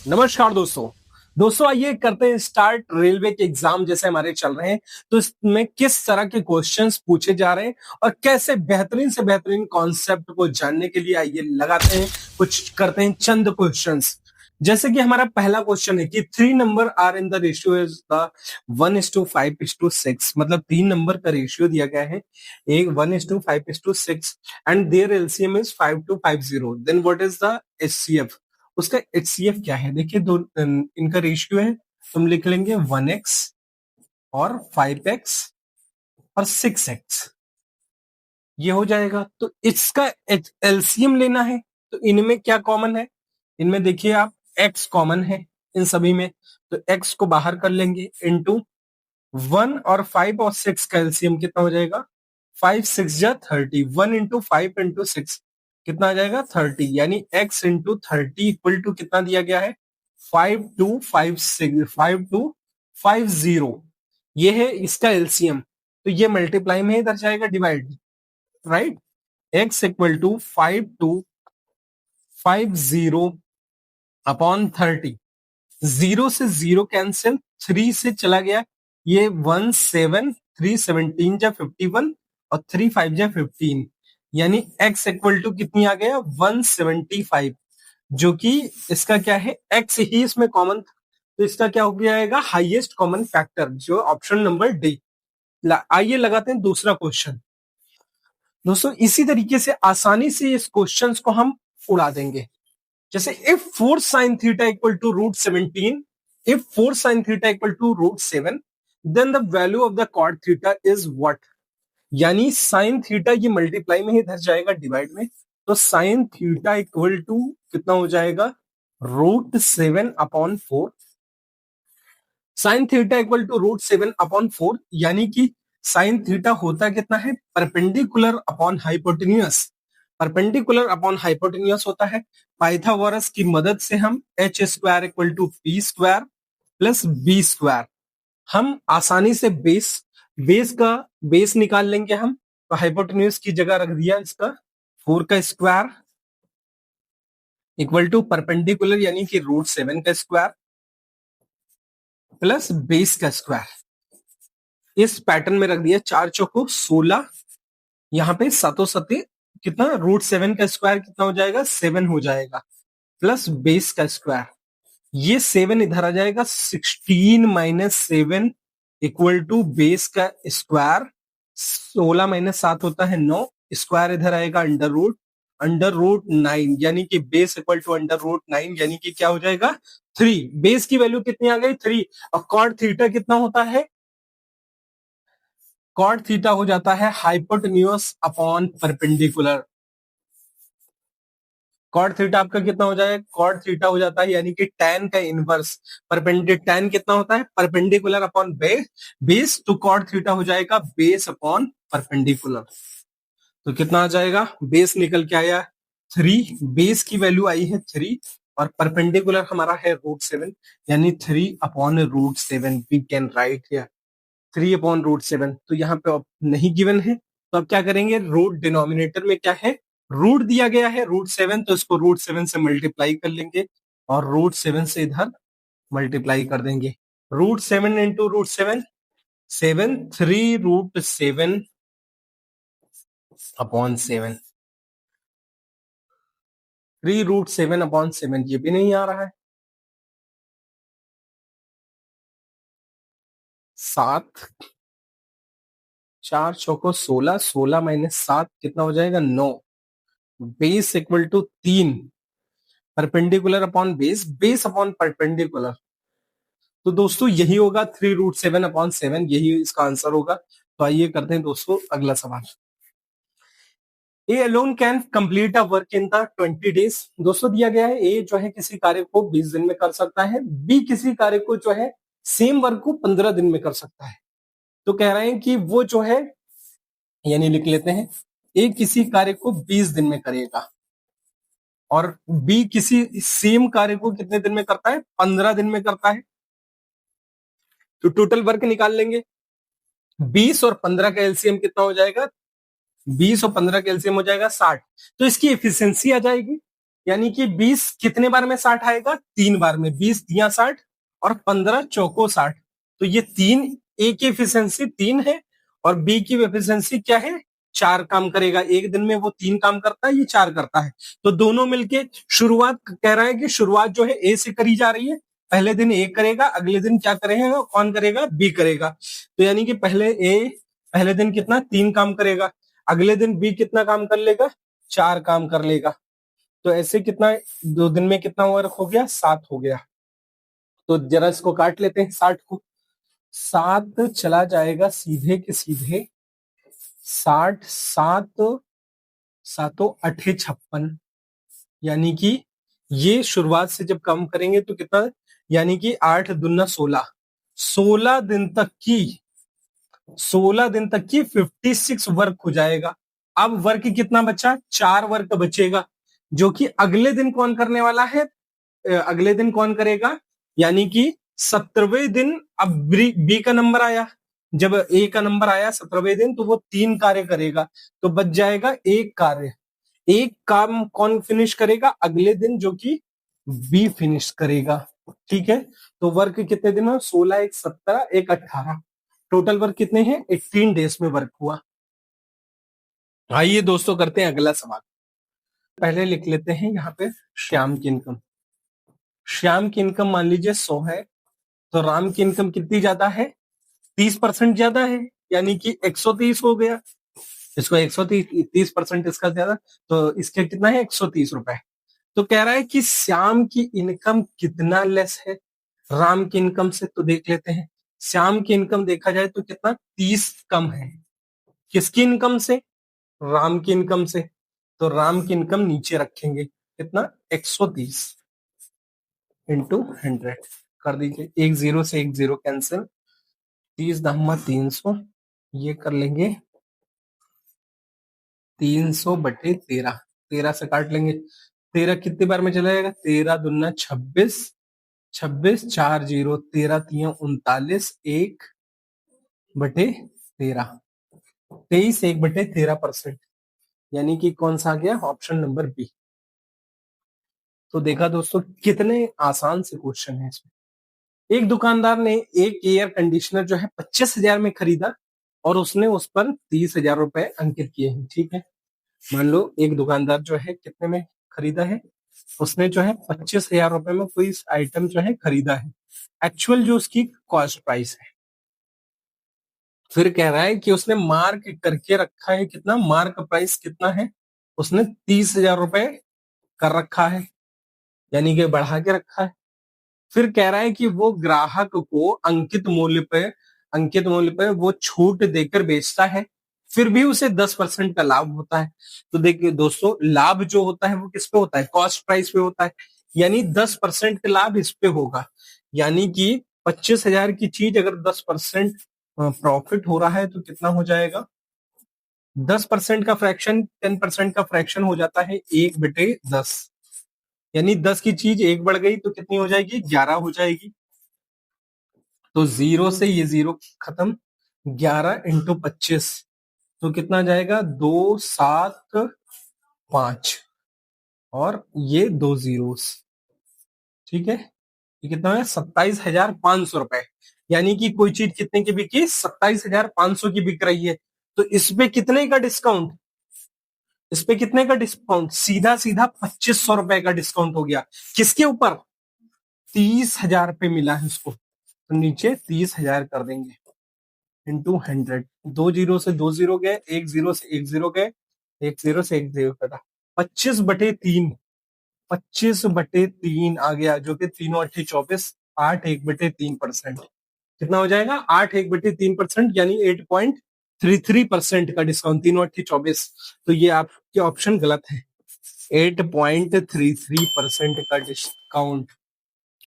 नमस्कार दोस्तों। आइए करते हैं स्टार्ट। रेलवे के एग्जाम जैसे हमारे चल रहे हैं, तो इसमें किस तरह के क्वेश्चंस पूछे जा रहे हैं और कैसे बेहतरीन से बेहतरीन कॉन्सेप्ट को जानने के लिए आइए लगाते हैं, कुछ करते हैं चंद क्वेश्चंस। जैसे कि हमारा पहला क्वेश्चन है कि 3 number are in the ratio is the 1:5:6, मतलब 3 नंबर का रेशियो दिया गया है, एक 1:5:6 and there LCM is 5:50। Then what is the HCF? उसका एचसीएफ क्या है? देखिए, दो इनका रेशियो है, तुम लिख लेंगे 1x और 5x और 6x, ये हो जाएगा। तो इसका एलसीएम लेना है, तो इनमें क्या कॉमन है? इनमें देखिए आप, x कॉमन है इन सभी में, तो x को बाहर कर लेंगे इंटू 1 और 5 और 6 का एलसीएम कितना हो जाएगा? 5 6 जा 30, 1 इंटू 5 इंटू 6 कितना आ जाएगा? 30, यानी x इंटू 30 इक्वल टू कितना दिया गया है? 5250। ये है इसका एलसीएम। तो ये मल्टीप्लाई में इधर जाएगा divide, right? x equal to 5250 upon 30। Zero से जीरो कैंसिल, 3 से चला गया, ये 17, 3 17 जा 51 और 3 5 जा 15, यानी x इक्वल टू कितनी आ गया? 175, जो कि इसका क्या है? x ही इसमें कॉमन था, तो इसका क्या हो जाएगा? हाईएस्ट कॉमन फैक्टर, जो ऑप्शन नंबर डी। आइए लगाते हैं दूसरा क्वेश्चन। दोस्तों इसी तरीके से आसानी से इस क्वेश्चन को हम उड़ा देंगे। जैसे if 4 sin θ equal to √17, if 4 sin θ equal to √7, then the value of the cot theta is what? यानी साइन थीटा ये मल्टीप्लाई में ही इधर जाएगा डिवाइड में, तो साइन थीटा इक्वल टू कितना हो जाएगा? √7/4। साइन थीटा इक्वल टू √7/4, यानी कि साइन थीटा होता कितना है? Perpendicular upon hypotenuse. Perpendicular upon hypotenuse होता है। पाइथागोरस की मदद से हम h² equal to P square plus B square, हम आसानी से बेस का बेस निकाल लेंगे हम। तो हाइपोटेन्यूस की जगह रख दिया इसका 4 का स्क्वायर इक्वल टू परपेंडिकुलर यानी कि √7 का स्क्वायर प्लस बेस का स्क्वायर। इस पैटर्न में रख दिया, 4 चौको 16, यहाँ पे सातों सते कितना? √7 का स्क्वायर कितना हो जाएगा? 7 हो जाएगा, प्लस बेस का स्क्वायर, ये 7 इधर आ जाएगा, 16 - 7 इक्वल टू बेस का स्क्वायर। 16 - 7 होता है 9, स्क्वायर इधर आएगा अंडर रूट 9, यानी कि base equal to under root 9, यानी कि क्या हो जाएगा? 3। बेस की वैल्यू कितनी आ गई? 3। और कॉट थीटा कितना होता है? कॉट थीटा हो जाता है hypotenuse upon perpendicular. Cot theta आपका कितना हो जाएगा? कॉट थीटा हो जाता है यानी कि tan का इनवर्स। परपेंडिकुलर tan कितना होता है? परपेंडिकुलर अपॉन बेस, तो कॉट थीटा हो जाएगा बेस अपॉन परपेंडिकुलर। तो कितना आ जाएगा? बेस निकल के आया 3, बेस की वैल्यू आई है 3 और परपेंडिकुलर हमारा है √7, यानी 3/√7 वी कैन राइट हियर 3/√7। तो यहाँ पे नहीं गिवन है, तो अब क्या करेंगे? रूट डिनोमिनेटर में क्या है? रूट दिया गया है √7, तो इसको √7 से मल्टीप्लाई कर लेंगे और √7 से इधर मल्टीप्लाई कर देंगे। √7 इंटू √7, 7, 3√7/7, 3√7/7, ये भी नहीं आ रहा है। 7, 4 चौको 16, 16 - 7 कितना हो जाएगा? 9। Base equal to 3, perpendicular upon base, base upon perpendicular. तो दोस्तों यही होगा 3√7/7, यही इसका आंसर होगा। तो आइए करते हैं दोस्तों अगला सवाल। A alone can complete a work in the 20 days. दोस्तों दिया गया है ए जो है किसी कार्य को 20 दिन में कर सकता है, बी किसी कार्य को जो है सेम वर्क को 15 दिन में कर सकता है। तो कह रहे हैं कि वो जो है, यानी लिख लेते हैं, ए किसी कार्य को 20 दिन में करेगा और बी किसी सेम कार्य को कितने दिन में करता है? 15 दिन में करता है। तो टोटल वर्क निकाल लेंगे। 20 और 15 का एलसीएम कितना हो जाएगा? 20 और 15 का एलसीएम हो जाएगा 60। तो इसकी एफिशिएंसी आ जाएगी, यानी कि 20 कितने बार में 60 आएगा? 3 बार में। 20 दिया 60 और 15 चौको 60। तो ये तीन, ए की एफिशिएंसी 3 है और बी की एफिशिएंसी क्या है? 4 काम करेगा। एक दिन में वो 3 काम करता है, ये 4 करता है। तो दोनों मिलके शुरुआत कह रहा है कि शुरुआत जो है ए से करी जा रही है। पहले दिन ए करेगा, अगले दिन क्या करेगा? कौन करेगा? बी करेगा। तो यानी कि पहले दिन कितना? 3 काम करेगा। अगले दिन बी कितना काम कर लेगा? 4 काम कर लेगा। तो ऐसे कितना, 2 दिन में कितना वर्क हो गया? 7 हो गया। तो जरा इसको काट लेते हैं 60 को। 7 चला जाएगा सीधे के सीधे 60, 7 सातों 8 56। यानी कि ये शुरुआत से जब कम करेंगे तो कितना? यानी कि 8 दूना 16, 16 दिन तक की 56 वर्क हो जाएगा। अब वर्क कितना बचा? 4 वर्क बचेगा, जो कि अगले दिन कौन करने वाला है? अगले दिन कौन करेगा? यानी कि 17वें दिन। अब बी का नंबर आया, जब ए का नंबर आया 17वें दिन, तो वो 3 कार्य करेगा, तो बच जाएगा 1 कार्य। एक काम कौन फिनिश करेगा? अगले दिन, जो कि बी फिनिश करेगा। ठीक है, तो वर्क कितने दिन? 16, 1 17, 1 18। टोटल वर्क कितने हैं? 18 डेज में वर्क हुआ। आइए दोस्तों करते हैं अगला सवाल। पहले लिख लेते हैं यहाँ पे श्याम की इनकम। श्याम की इनकम मान लीजिए 100 है, तो राम की इनकम कितनी ज्यादा है? 30% ज्यादा है, यानी कि 130 हो गया। इसको 130% इसका ज्यादा, तो इसके कितना है? 130 रुपए। तो कह रहा है कि श्याम की इनकम कितना लेस है राम की इनकम से। तो देख लेते हैं। श्याम की इनकम देखा जाए तो कितना? 30 कम है। किसकी इनकम से? राम की इनकम से। तो राम की इनकम नीचे रखेंगे, कितना? 130 इंटू 100 कर दीजिए। एक जीरो से एक जीरो कैंसिल, 30 दहमा 300, ये कर लेंगे 300 बटे 13। 13 से काट लेंगे। 13 कितनी बार में चला जाएगा? 13 दूना 26, 26 4 जीरो, 13 तिया 39, 1 बटे 13, 23 1 बटे 13%। यानी कि कौन सा आ गया? Option number B. तो देखा दोस्तों कितने आसान से क्वेश्चन है इसमें। एक दुकानदार ने एक एयर कंडीशनर जो है 25,000 में खरीदा और उसने उस पर 30,000 रुपए अंकित किए हैं। ठीक है, मान लो एक दुकानदार जो है कितने में खरीदा है? उसने जो है 25,000 रुपए में कोई आइटम जो है खरीदा है। एक्चुअल जो उसकी कॉस्ट प्राइस है। फिर कह रहा है कि उसने मार्क करके रखा है, कितना मार्क प्राइस कितना है? उसने 30,000 रुपए कर रखा है, यानी कि बढ़ा के रखा है। फिर कह रहा है कि वो ग्राहक को अंकित मूल्य पे वो छूट देकर बेचता है, फिर भी उसे 10% का लाभ होता है। तो देखिए दोस्तों, लाभ जो होता है वो किस पे होता है? कॉस्ट प्राइस पे होता है। यानी 10% का लाभ इस पे होगा। यानी कि 25,000 की चीज अगर 10% प्रॉफिट हो रहा है तो कितना हो जाएगा? 10% का फ्रैक्शन 10% का फ्रैक्शन हो जाता है 1/10। यानी 10 की चीज 1 बढ़ गई तो कितनी हो जाएगी? 11 हो जाएगी। तो जीरो से ये जीरो खत्म, 11 इंटू 25, तो कितना जाएगा? 275 और ये 2 जीरोस। ठीक है, ये कितना है? 27,500 रुपए। यानी कि कोई चीज कितने की बिकी? 27,500 की बिक रही है। तो इस पे कितने का डिस्काउंट? इस पे कितने का डिस्काउंट? सीधा सीधा 2,500 रुपए का डिस्काउंट हो गया। किसके ऊपर? 30,000 पे मिला है उसको, तो नीचे 30,000 कर देंगे इंटू 100। 2 जीरो से 2 जीरो गए, 1 जीरो से 1 जीरो गए, 1 जीरो से 1 जीरो कटा। 25/3, 25/3 आ गया, जो कि तीनों 8 24, 8 1/3%। कितना हो जाएगा? 8 1/3%, यानी 8.33% का डिस्काउंट। तीनों 8 24, तो ये आपके ऑप्शन गलत है। 8.33% का डिस्काउंट